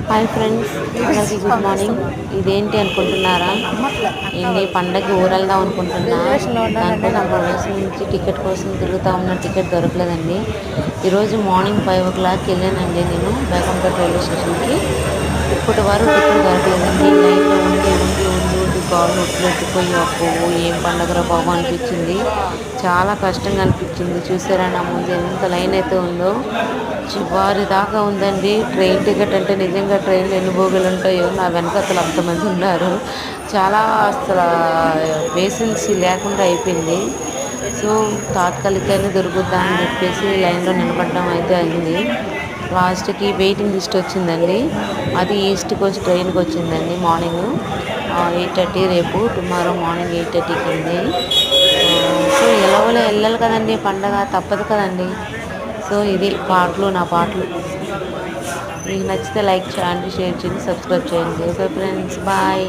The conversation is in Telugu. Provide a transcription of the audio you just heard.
హాయ్ ఫ్రెండ్స్, అందరికీ గుడ్ మార్నింగ్. ఇదేంటి అనుకుంటున్నారా? ఏంటి పండగకి ఊరెళ్దాం అనుకుంటున్నా. దానికోసం 2 డేస్ నుంచి టికెట్ కోసం తిరుగుతూ ఉన్న టికెట్ దొరకలేదండి. ఈరోజు మార్నింగ్ 5 o'clock వెళ్ళానండి నేను బేగంపేట రైల్వే స్టేషన్కి. ఇప్పటి వరకు టికెట్ దొరకలేదండి. లైన్లో ఉండి కాళ్ళు నొప్పులు ఎత్తిపోయి అబ్బో ఏం పండగరా బాబు అనిపించింది. చాలా కష్టంగా అనిపించింది. చూసారా నా ముందు ఎంత లైన్ అయితే ఉందో, చివరి దాకా ఉందండి. ట్రైన్ టికెట్ అంటే నిజంగా ట్రైన్లో ఎన్ని బోగీలు ఉంటాయో, నా వెనకతలు అంతమంది ఉన్నారు. చాలా అసలు పేషెన్సీ లేకుండా అయిపోయింది. సో తాత్కాలికైనా దొరుకుద్దా అని చెప్పేసి లైన్లో నిలబడడం అయితే అయింది. లాస్ట్కి వెయిటింగ్ లిస్ట్ వచ్చిందండి. అది ఈస్ట్ కోస్ట్ ట్రైన్కి వచ్చిందండి మార్నింగ్ 8:30. రేపు టుమారో మార్నింగ్ 8:30కి ఉంది. సో ఎలాగోలా వెళ్ళాలి కదండి, పండగ తప్పదు కదండి. సో ఇది నా పాటలు మీకు నచ్చితే లైక్ చేయండి, షేర్ చేయండి, సబ్స్క్రైబ్ చేయండి. Okay friends, bye.